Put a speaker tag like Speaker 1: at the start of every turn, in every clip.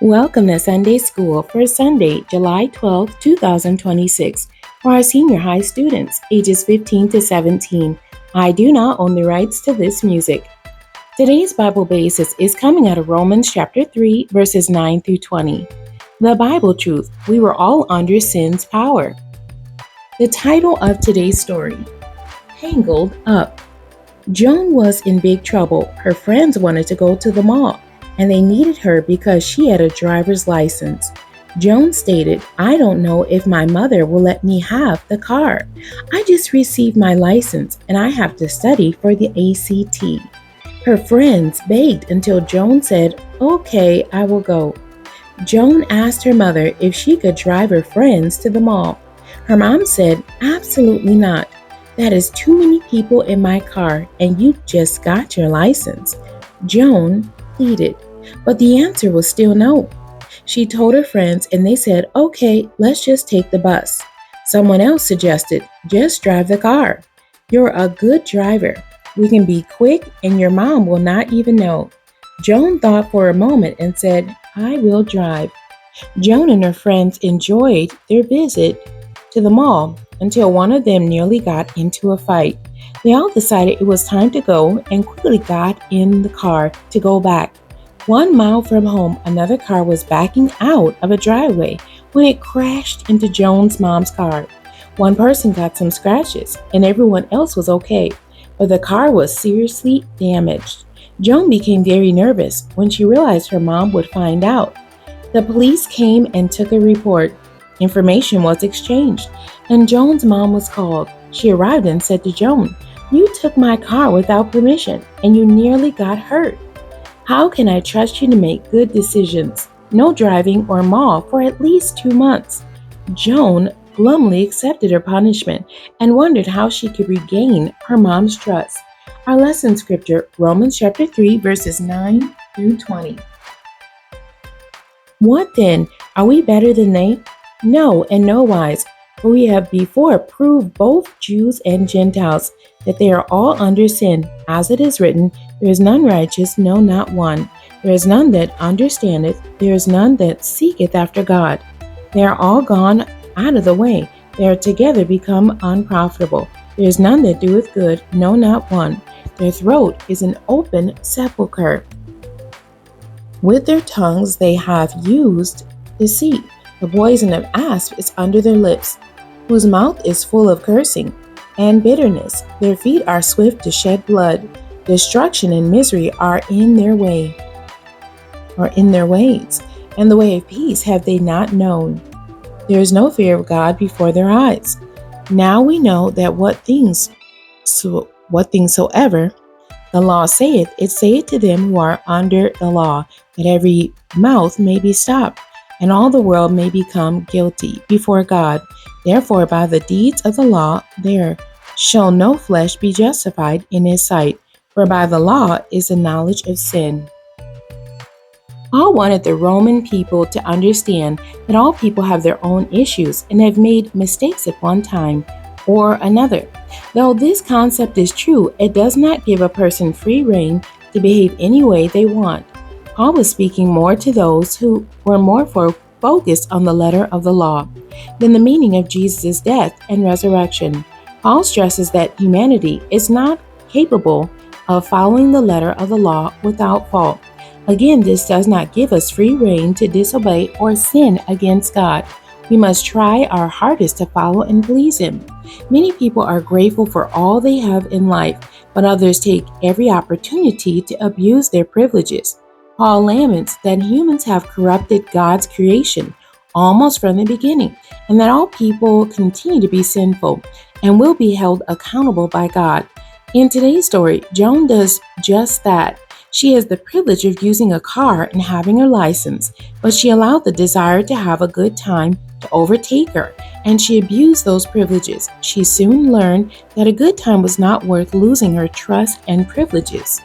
Speaker 1: Welcome to Sunday School for Sunday, July 12, 2026, for our senior high students, ages 15 to 17. I do not own the rights to this music. Today's Bible basis is coming out of Romans chapter 3, verses 9 through 20. The Bible truth: we were all under sin's power. The title of today's story: Tangled Up. Joan was in big trouble. Her friends wanted to go to the mall, and they needed her because she had a driver's license. Joan stated, "I don't know if my mother will let me have the car. I just received my license and I have to study for the ACT." Her friends begged until Joan said, "Okay, I will go." Joan asked her mother if she could drive her friends to the mall. Her mom said, "Absolutely not. That is too many people in my car, and you just got your license." Joan pleaded, but the answer was still no. She told her friends, and they said, "Okay, let's just take the bus." Someone else suggested, "Just drive the car. You're a good driver. We can be quick, and your mom will not even know." Joan thought for a moment and said, "I will drive." Joan and her friends enjoyed their visit to the mall until one of them nearly got into a fight. They all decided it was time to go and quickly got in the car to go back. 1 mile from home, another car was backing out of a driveway when it crashed into Joan's mom's car. One person got some scratches and everyone else was okay, but the car was seriously damaged. Joan became very nervous when she realized her mom would find out. The police came and took a report. Information was exchanged, and Joan's mom was called. She arrived and said to Joan, "You took my car without permission, and you nearly got hurt. How can I trust you to make good decisions? No driving or mall for at least 2 months." Joan glumly accepted her punishment and wondered how she could regain her mom's trust. Our lesson scripture, Romans chapter 3, verses 9 through 20. What then? Are we better than they? No, in no wise. For we have before proved, both Jews and Gentiles, that they are all under sin. As it is written, "There is none righteous, no, not one. There is none that understandeth, there is none that seeketh after God. They are all gone out of the way. They are together become unprofitable. There is none that doeth good, no, not one. Their throat is an open sepulchre. With their tongues they have used deceit. The poison of asp is under their lips, whose mouth is full of cursing and bitterness. Their feet are swift to shed blood. Destruction and misery are in their way, or in their ways, and the way of peace have they not known. There is no fear of God before their eyes. Now we know that what things soever the law saith, it saith to them who are under the law, that every mouth may be stopped, and all the world may become guilty before God. Therefore, by the deeds of the law, there shall no flesh be justified in his sight, for by the law is the knowledge of sin. Paul wanted the Roman people to understand that all people have their own issues and have made mistakes at one time or another. Though this concept is true, it does not give a person free rein to behave any way they want. Paul was speaking more to those who were more focused on the letter of the law than the meaning of Jesus' death and resurrection. Paul stresses that humanity is not capable of following the letter of the law without fault. Again, this does not give us free rein to disobey or sin against God. We must try our hardest to follow and please Him. Many people are grateful for all they have in life, but others take every opportunity to abuse their privileges. Paul laments that humans have corrupted God's creation almost from the beginning, and that all people continue to be sinful and will be held accountable by God. In today's story, Joan does just that. She has the privilege of using a car and having her license, but she allowed the desire to have a good time to overtake her, and she abused those privileges. She soon learned that a good time was not worth losing her trust and privileges.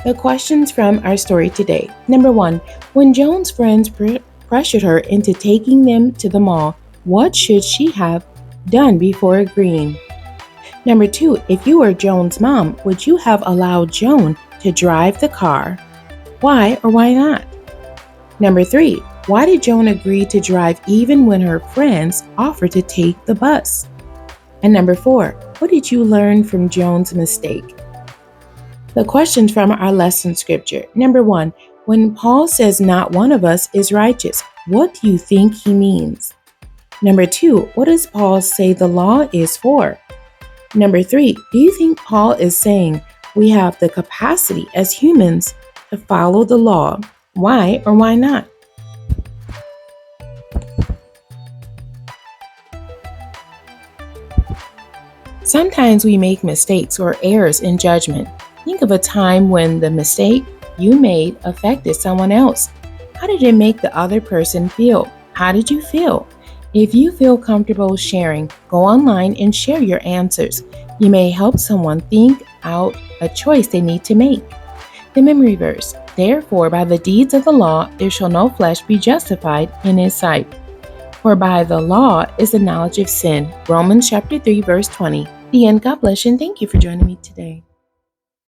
Speaker 1: The questions from our story today. Number 1, when Joan's friends pressured her into taking them to the mall, what should she have done before agreeing? Number 2, if you were Joan's mom, would you have allowed Joan to drive the car? Why or why not? Number 3, why did Joan agree to drive even when her friends offered to take the bus? And number 4, what did you learn from Joan's mistake? The questions from our lesson scripture. Number 1, when Paul says not one of us is righteous, what do you think he means? Number 2, what does Paul say the law is for? Number 3, do you think Paul is saying we have the capacity as humans to follow the law? Why or why not? Sometimes we make mistakes or errors in judgment. Think of a time when the mistake you made affected someone else. How did it make the other person feel? How did you feel? If you feel comfortable sharing, go online and share your answers. You may help someone think out a choice they need to make. The memory verse, therefore by the deeds of the law there shall no flesh be justified in his sight. For by the law is the knowledge of sin. Romans chapter 3 verse 20. The end. God bless you and thank you for joining me today.